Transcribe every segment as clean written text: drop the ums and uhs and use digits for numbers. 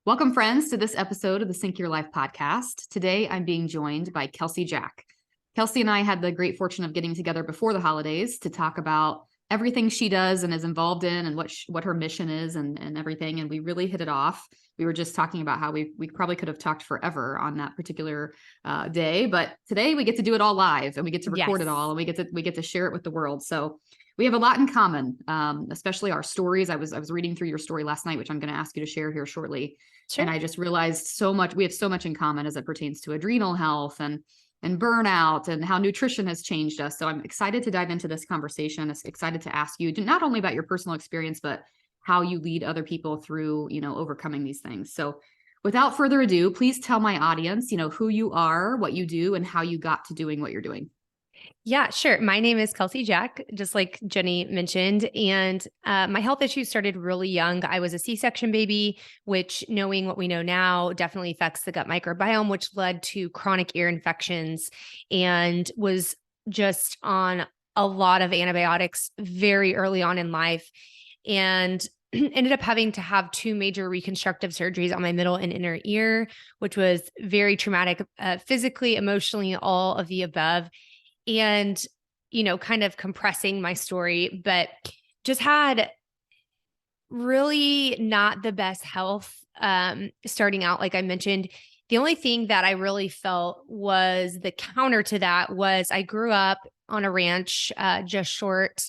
Welcome, friends, to this episode of the Sync Your Life podcast. Today, I'm being joined by Kelsey Jack. Kelsey and I had the great fortune of getting together before the holidays to talk about everything she does and is involved in and what her mission is and everything. And we really hit it off. We were just talking about how we probably could have talked forever on that particular day, but today we get to do it all live and we get to record it all and we get to share it with the world. So we have a lot in common, especially our stories. I was reading through your story last night, which I'm going to ask you to share here shortly. Sure. And I just realized we have so much in common as it pertains to adrenal health and burnout and how nutrition has changed us. So I'm excited to dive into this conversation. I'm excited to ask you not only about your personal experience, but how you lead other people through, overcoming these things. So without further ado, please tell my audience, who you are, what you do, and how you got to doing what you're doing. Yeah, sure. My name is Kelsey Jack, just like Jenny mentioned. And my health issues started really young. I was a C-section baby, which, knowing what we know now, definitely affects the gut microbiome, which led to chronic ear infections and was just on a lot of antibiotics very early on in life. And ended up having to have 2 major reconstructive surgeries on my middle and inner ear, which was very traumatic, physically, emotionally, all of the above. And, kind of compressing my story, but just had really not the best health starting out. Like I mentioned, the only thing that I really felt was the counter to that was I grew up on a ranch, just short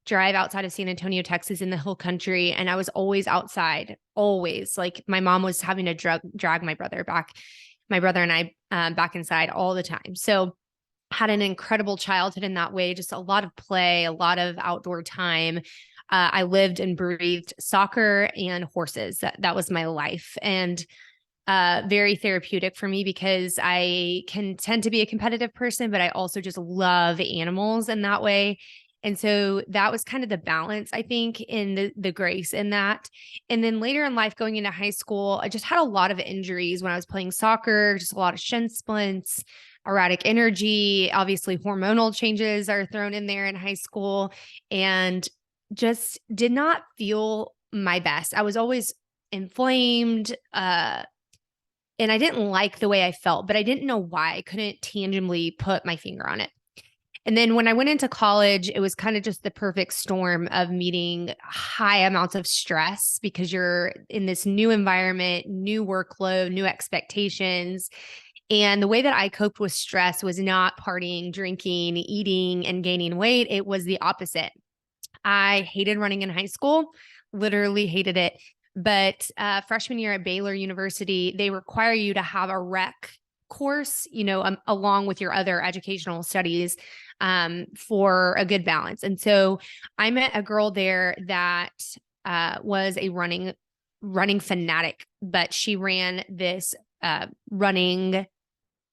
drive outside of San Antonio, Texas, in the hill country. And I was always outside, always. Like my mom was having to drag my brother and I back inside all the time. So had an incredible childhood in that way, just a lot of play, a lot of outdoor time. I lived and breathed soccer and horses. That was my life. And very therapeutic for me because I can tend to be a competitive person, but I also just love animals in that way. And so that was kind of the balance, I think, in the grace in that. And then later in life, going into high school, I just had a lot of injuries when I was playing soccer, just a lot of shin splints, erratic energy. Obviously, hormonal changes are thrown in there in high school, and just did not feel my best. I was always inflamed, and I didn't like the way I felt, but I didn't know why. I couldn't tangibly put my finger on it. And then when I went into college, it was kind of just the perfect storm of meeting high amounts of stress because you're in this new environment, new workload, new expectations. And the way that I coped with stress was not partying, drinking, eating, and gaining weight. It was the opposite. I hated running in high school, literally hated it. But freshman year at Baylor University, they require you to have a rec course, along with your other educational studies for a good balance. And so I met a girl there that was a running fanatic, but she ran this running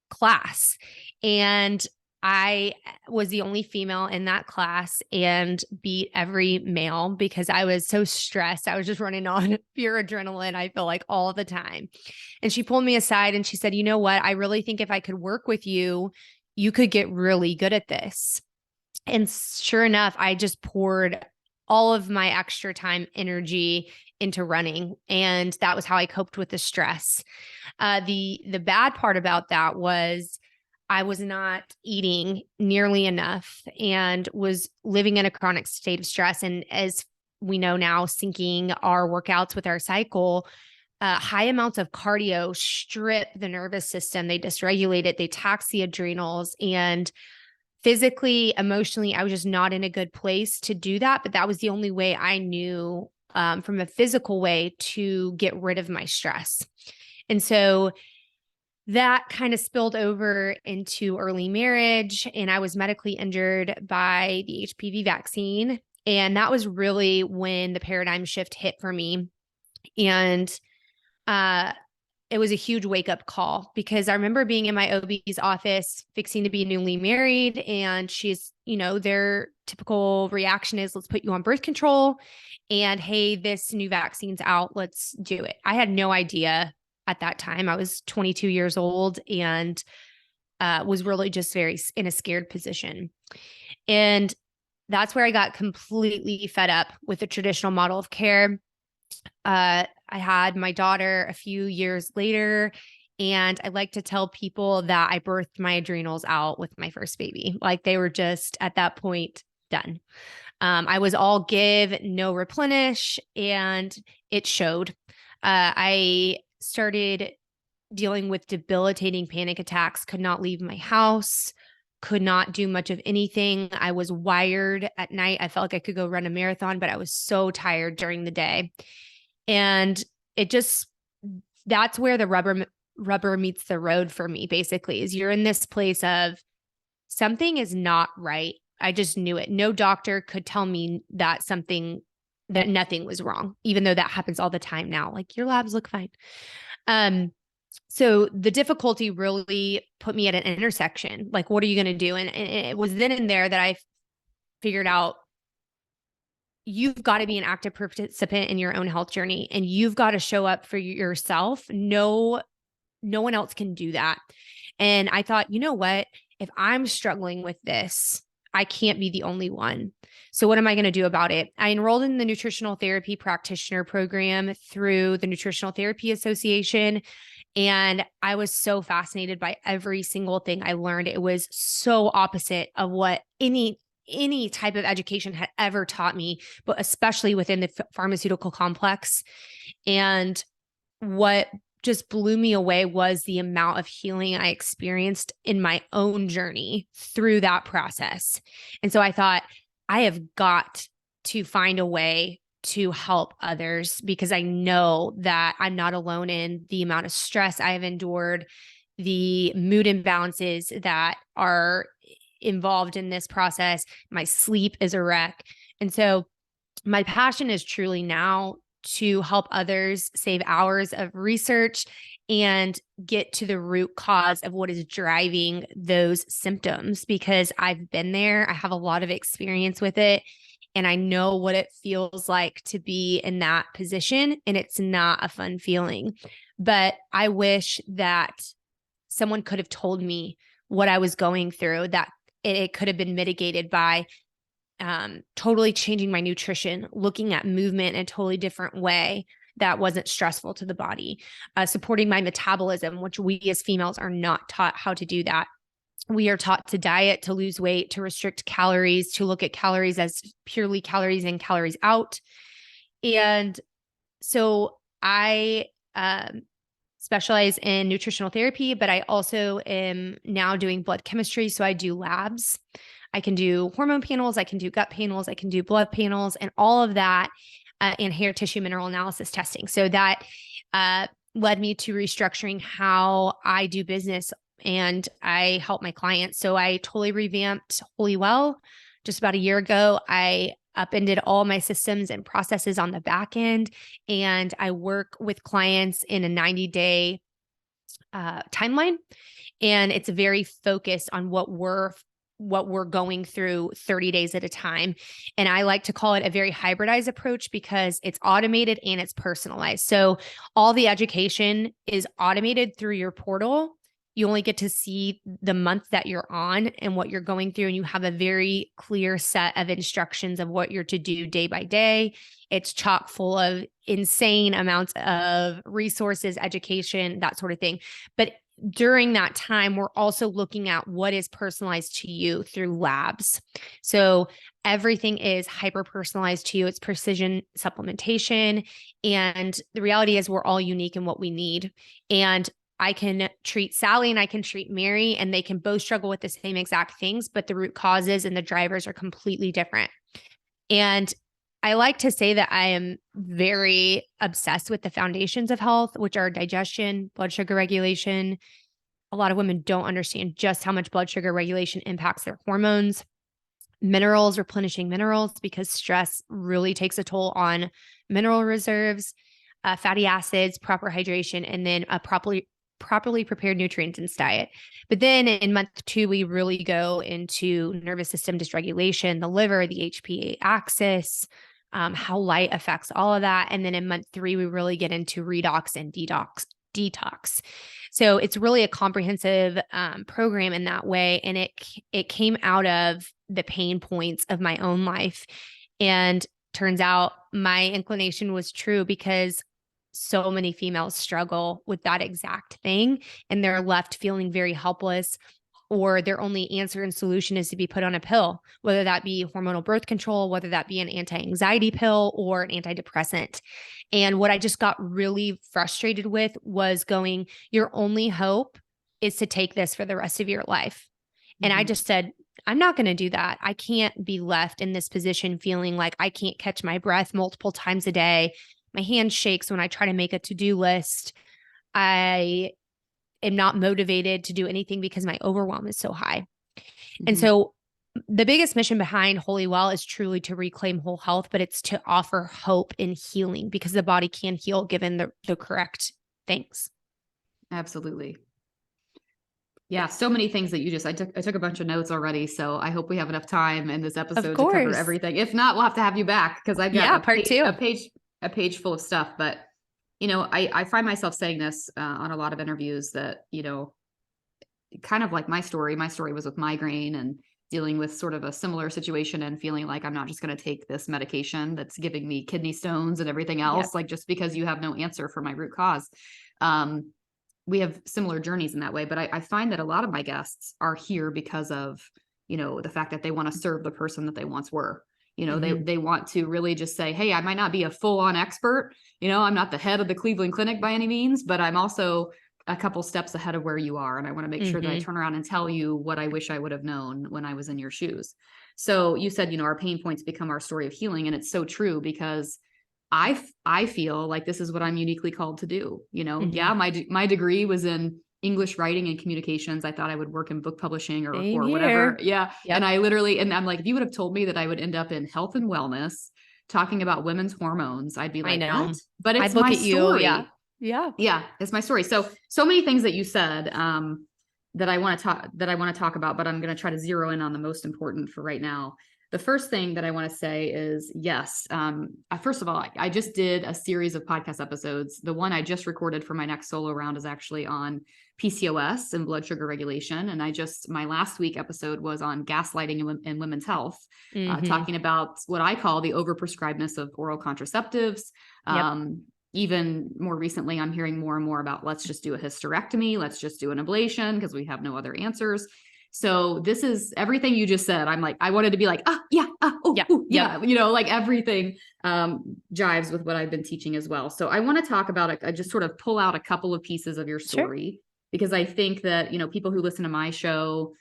class. And I was the only female in that class and beat every male because I was so stressed. I was just running on pure adrenaline, I feel like, all the time. And she pulled me aside and she said, you know what? I really think if I could work with you, you could get really good at this. And sure enough, I just poured all of my extra time, energy into running. And that was how I coped with the stress. The bad part about that was I was not eating nearly enough and was living in a chronic state of stress. And as we know now, syncing our workouts with our cycle, high amounts of cardio strip the nervous system. They dysregulate it. They tax the adrenals. And physically, emotionally, I was just not in a good place to do that. But that was the only way I knew from a physical way to get rid of my stress. And so that kind of spilled over into early marriage, and I was medically injured by the HPV vaccine. And that was really when the paradigm shift hit for me. And it was a huge wake-up call because I remember being in my OB's office, fixing to be newly married, and she's, their typical reaction is, let's put you on birth control, and hey, this new vaccine's out, let's do it. I had no idea at that time. I was 22 years old and was really just very in a scared position. And that's where I got completely fed up with the traditional model of care. I had my daughter a few years later, and I like to tell people that I birthed my adrenals out with my first baby. Like they were just at that point done. I was all give, no replenish, and it showed. I started dealing with debilitating panic attacks, could not leave my house, could not do much of anything. I was wired at night. I felt like I could go run a marathon, but I was so tired during the day. And it just, that's where the rubber meets the road for me, basically, is you're in this place of something is not right. I just knew it. No doctor could tell me that nothing was wrong, even though that happens all the time now. Like your labs look fine. So the difficulty really put me at an intersection. Like, what are you going to do? And it was then and there that I figured out you've got to be an active participant in your own health journey, and you've got to show up for yourself. No one else can do that. And I thought, you know what? If I'm struggling with this, I can't be the only one. So what am I going to do about it? I enrolled in the nutritional therapy practitioner program through the Nutritional Therapy Association. And I was so fascinated by every single thing I learned. It was so opposite of what any type of education had ever taught me, but especially within the pharmaceutical complex. And what just blew me away was the amount of healing I experienced in my own journey through that process. And so I thought, I have got to find a way to help others, because I know that I'm not alone in the amount of stress I have endured, the mood imbalances that are involved in this process. My sleep is a wreck. And so my passion is truly now to help others save hours of research and get to the root cause of what is driving those symptoms, because I've been there. I have a lot of experience with it, and I know what it feels like to be in that position, and it's not a fun feeling. But I wish that someone could have told me what I was going through, that it could have been mitigated by totally changing my nutrition, looking at movement in a totally different way that wasn't stressful to the body, supporting my metabolism, which we as females are not taught how to do that. We are taught to diet, to lose weight, to restrict calories, to look at calories as purely calories in, calories out. And so I specialize in nutritional therapy, but I also am now doing blood chemistry. So I do labs. I can do hormone panels, I can do gut panels, I can do blood panels, and all of that, and hair tissue mineral analysis testing. So that led me to restructuring how I do business and I help my clients. So I totally revamped Holy Well just about a year ago. I upended all my systems and processes on the back end, and I work with clients in a 90-day timeline. And it's very focused on what we're going through 30 days at a time. And I like to call it a very hybridized approach, because it's automated and it's personalized. So all the education is automated through your portal. You only get to see the month that you're on and what you're going through, and you have a very clear set of instructions of what you're to do day by day. It's chock full of insane amounts of resources, education, that sort of thing. But during that time, we're also looking at what is personalized to you through labs. So everything is hyper personalized to you. It's precision supplementation. And the reality is we're all unique in what we need. And I can treat Sally and I can treat Mary, and they can both struggle with the same exact things, but the root causes and the drivers are completely different. And I like to say that I am very obsessed with the foundations of health, which are digestion, blood sugar regulation. A lot of women don't understand just how much blood sugar regulation impacts their hormones, minerals, replenishing minerals, because stress really takes a toll on mineral reserves, fatty acids, proper hydration, and then a properly prepared nutrient-dense diet. But then in month 2, we really go into nervous system dysregulation, the liver, the HPA axis, how light affects all of that. And then in month 3, we really get into redox and detox. So it's really a comprehensive program in that way. And it came out of the pain points of my own life. And turns out my inclination was true, because so many females struggle with that exact thing, and they're left feeling very helpless, or their only answer and solution is to be put on a pill, whether that be hormonal birth control, whether that be an anti-anxiety pill or an antidepressant. And what I just got really frustrated with was going, your only hope is to take this for the rest of your life. And I just said, I'm not going to do that. I can't be left in this position feeling like I can't catch my breath multiple times a day. My hand shakes when I try to make a to-do list. I am not motivated to do anything because my overwhelm is so high. And so the biggest mission behind Holy Well is truly to reclaim whole health, but it's to offer hope and healing, because the body can heal given the correct things. Absolutely. Yeah, so many things that you just, I took a bunch of notes already, so I hope we have enough time in this episode to cover everything. If not, we'll have to have you back, because I've got a page full of stuff. But, you know, I find myself saying this on a lot of interviews that, you know, kind of like my story was with migraine and dealing with sort of a similar situation and feeling like I'm not just going to take this medication that's giving me kidney stones and everything else, like just because you have no answer for my root cause. We have similar journeys in that way, but I find that a lot of my guests are here because of, you know, the fact that they want to serve the person that they once were. You know, they want to really just say, hey, I might not be a full-on expert. You know, I'm not the head of the Cleveland Clinic by any means, but I'm also a couple steps ahead of where you are. And I want to make sure that I turn around and tell you what I wish I would have known when I was in your shoes. So you said, you know, our pain points become our story of healing. And it's so true, because I feel like this is what I'm uniquely called to do. You know, yeah, my degree was in English writing and communications. I thought I would work in book publishing or whatever. Yeah. And I'm like, if you would have told me that I would end up in health and wellness, talking about women's hormones, I'd be like, what? But it's my story. Yeah. It's my story. So many things that you said, that I want to talk about, but I'm going to try to zero in on the most important for right now. The first thing that I want to say is, yes, first of all, I just did a series of podcast episodes. The one I just recorded for my next solo round is actually on PCOS and blood sugar regulation. And my last week episode was on gaslighting in women's health, talking about what I call the overprescribedness of oral contraceptives. Even more recently, I'm hearing more and more about, let's just do a hysterectomy. Let's just do an ablation because we have no other answers. So this is everything you just said. I'm like, I wanted to be like, you know, like everything jives with what I've been teaching as well. So I want to talk about it. I just sort of pull out a couple of pieces of your story, because I think that, you know, people who listen to my show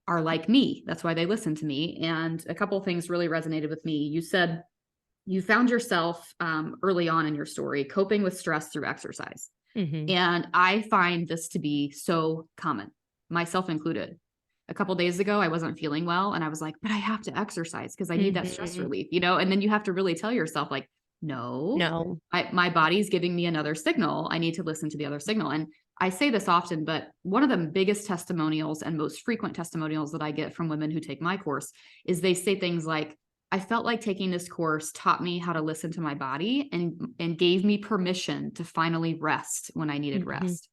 are like me. That's why they listen to me. And a couple of things really resonated with me. You said you found yourself early on in your story coping with stress through exercise. And I find this to be so common, myself included. A couple of days ago, I wasn't feeling well, and I was like, but I have to exercise because I need that stress relief, you know? And then you have to really tell yourself, like, no, my body's giving me another signal. I need to listen to the other signal. And I say this often, but one of the biggest testimonials and most frequent testimonials that I get from women who take my course is they say things like, I felt like taking this course taught me how to listen to my body and gave me permission to finally rest when I needed rest.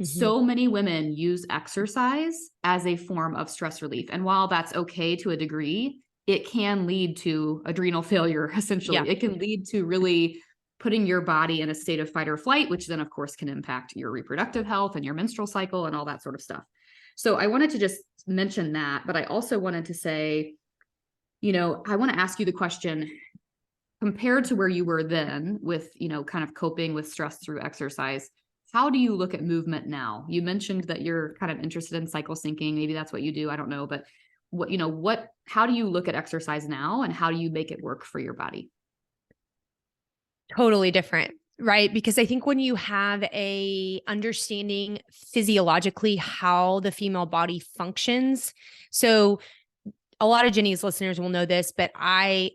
So many women use exercise as a form of stress relief. And while that's okay to a degree, it can lead to adrenal failure, essentially. It can lead to really putting your body in a state of fight or flight, which then, of course, can impact your reproductive health and your menstrual cycle and all that sort of stuff. So I wanted to just mention that, but I also wanted to say, you know, I want to ask you the question, compared to where you were then with, you know, kind of coping with stress through exercise, how do you look at movement now? You mentioned that you're kind of interested in cycle syncing. Maybe that's what you do. I don't know. But how do you look at exercise now, and how do you make it work for your body? Totally different, right? Because I think when you have a understanding physiologically how the female body functions, so a lot of Jenny's listeners will know this, but I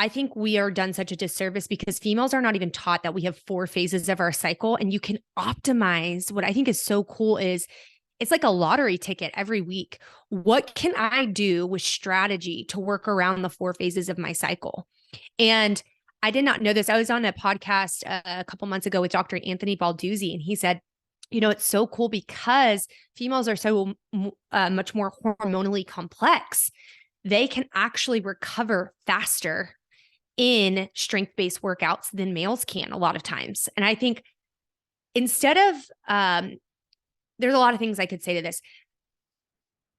think we are done such a disservice because females are not even taught that we have 4 phases of our cycle, and you can optimize. What I think is so cool is it's like a lottery ticket every week. What can I do with strategy to work around the 4 phases of my cycle? And I did not know this. I was on a podcast a couple months ago with Dr. Anthony Balduzzi, and he said, you know, it's so cool because females are so much more hormonally complex. They can actually recover faster in strength-based workouts than males can a lot of times. And I think instead of, there's a lot of things I could say to this.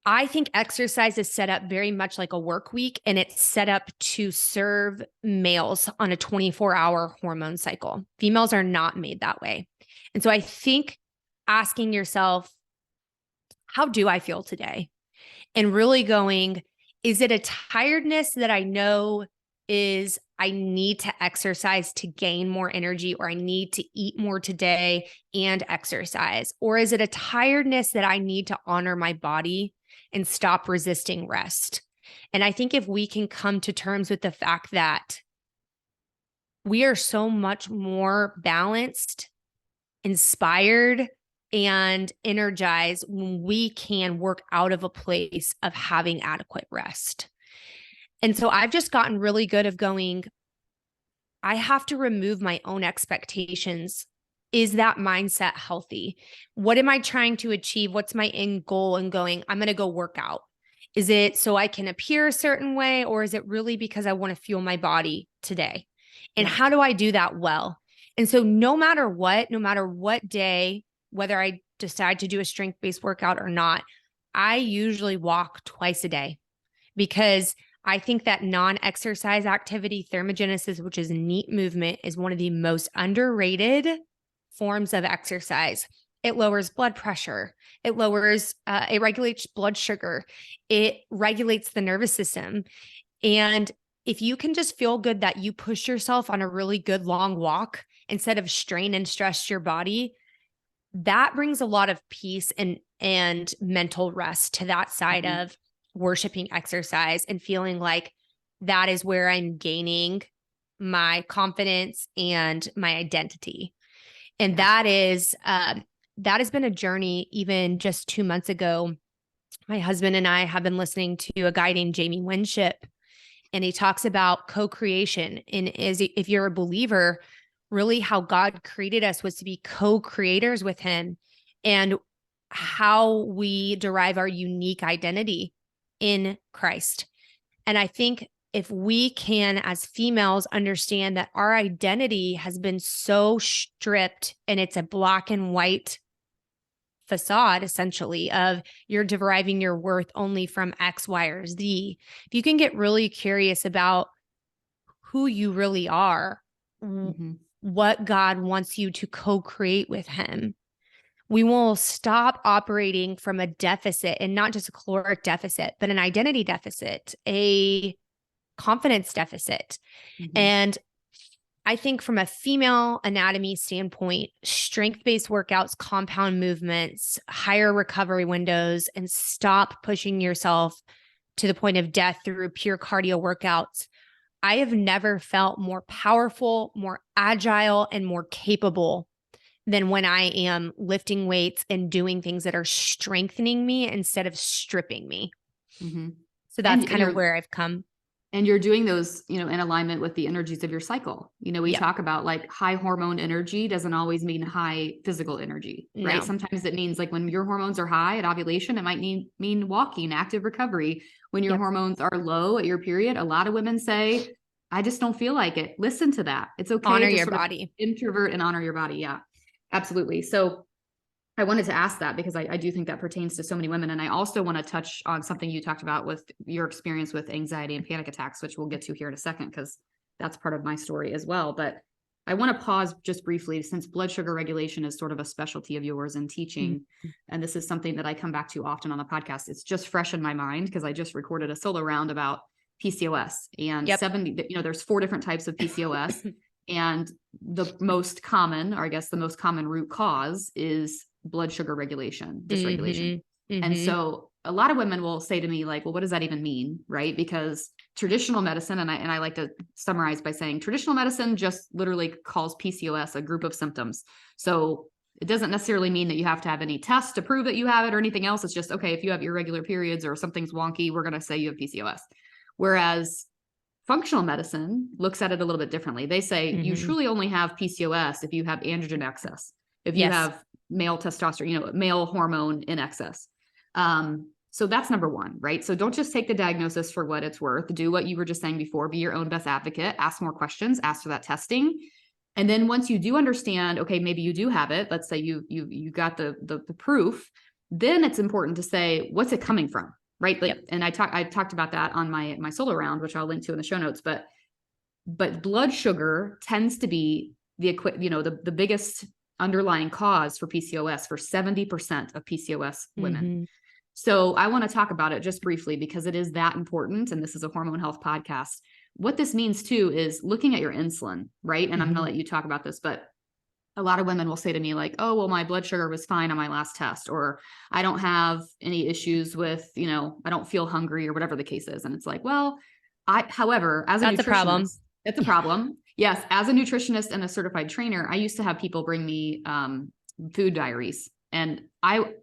I think exercise is set up very much like a work week, and it's set up to serve males on a 24-hour hormone cycle. Females are not made that way. And so I think asking yourself, how do I feel today? And really going, is it a tiredness that I know is I need to exercise to gain more energy, or I need to eat more today and exercise? Or is it a tiredness that I need to honor my body and stop resisting rest? And I think if we can come to terms with the fact that we are so much more balanced, inspired, and energized when we can work out of a place of having adequate rest. And so I've just gotten really good of going, I have to remove my own expectations. Is that mindset healthy? What am I trying to achieve? What's my end goal? And going, I'm going to go work out. Is it so I can appear a certain way, or is it really because I want to fuel my body today? And how do I do that well? And so no matter what day, whether I decide to do a strength-based workout or not, I usually walk twice a day, because I think that non-exercise activity, thermogenesis, which is neat movement, is one of the most underrated forms of exercise. It lowers blood pressure. It regulates blood sugar. It regulates the nervous system. And if you can just feel good that you push yourself on a really good long walk instead of strain and stress your body, that brings a lot of peace and mental rest to that side of worshiping exercise and feeling like that is where I'm gaining my confidence and my identity. And that has been a journey. Even just 2 months ago, my husband and I have been listening to a guy named Jamie Winship, and he talks about co-creation. And if you're a believer, really how God created us was to be co-creators with him, and how we derive our unique identity in Christ. And I think if we can, as females, understand that our identity has been so stripped, and it's a black and white facade, essentially, of you're deriving your worth only from X, Y, or Z. If you can get really curious about who you really are, what God wants you to co-create with him, we will stop operating from a deficit, and not just a caloric deficit, but an identity deficit, a confidence deficit. And I think from a female anatomy standpoint, strength-based workouts, compound movements, higher recovery windows, and stop pushing yourself to the point of death through pure cardio workouts. I have never felt more powerful, more agile, and more capable than when I am lifting weights and doing things that are strengthening me instead of stripping me. So that's kind of where I've come. And you're doing those, in alignment with the energies of your cycle. We talk about like high hormone energy doesn't always mean high physical energy, right? No. Sometimes it means like when your hormones are high at ovulation, it might mean walking, active recovery. When your hormones are low at your period, a lot of women say, I just don't feel like it. Listen to that. It's okay. Honor your body. Introvert and honor your body. Yeah, absolutely. So I wanted to ask that because I do think that pertains to so many women. And I also want to touch on something you talked about with your experience with anxiety and panic attacks, which we'll get to here in a second, because that's part of my story as well. But I want to pause just briefly, since blood sugar regulation is sort of a specialty of yours in teaching. And this is something that I come back to often on the podcast. It's just fresh in my mind because I just recorded a solo round about PCOS, and 70, there's 4 different types of PCOS. And the most common, or I guess the most common root cause, is blood sugar regulation, dysregulation. And so a lot of women will say to me like, well, what does that even mean? Right? Because traditional medicine, and I like to summarize by saying traditional medicine just literally calls PCOS a group of symptoms. So it doesn't necessarily mean that you have to have any tests to prove that you have it or anything else. It's just, okay, if you have irregular periods or something's wonky, we're going to say you have PCOS. Whereas functional medicine looks at it a little bit differently. They say you truly only have PCOS if you have androgen excess, if you have male testosterone, male hormone in excess. So that's number one, right? So don't just take the diagnosis for what it's worth. Do what you were just saying before, be your own best advocate, ask more questions, ask for that testing. And then once you do understand, okay, maybe you do have it, let's say you got the proof, then it's important to say, what's it coming from? Right. Like, and I talked about that on my solo round, which I'll link to in the show notes, but blood sugar tends to be the biggest underlying cause for PCOS for 70% of PCOS women. Mm-hmm. So I want to talk about it just briefly because it is that important. And this is a hormone health podcast. What this means too is looking at your insulin, right? And I'm going to let you talk about this, but a lot of women will say to me like, oh, well, my blood sugar was fine on my last test, or I don't have any issues with, I don't feel hungry or whatever the case is. And it's like, well, however, as a nutritionist, that's a problem. It's a problem. Yes. As a nutritionist and a certified trainer, I used to have people bring me food diaries. And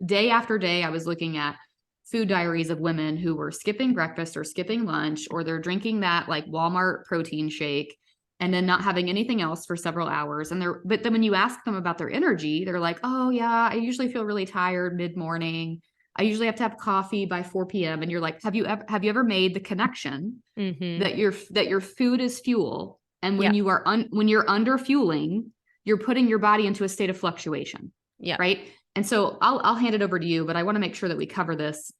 day after day, I was looking at food diaries of women who were skipping breakfast or skipping lunch, or they're drinking that like Walmart protein shake and then not having anything else for several hours. But then when you ask them about their energy, they're like, oh yeah, I usually feel really tired mid-morning. I usually have to have coffee by 4 p.m. And you're like, have you ever made the connection that your food is fuel? And when when you're under fueling, you're putting your body into a state of fluctuation. Yeah. Right. And so I'll hand it over to you, but I want to make sure that we cover this,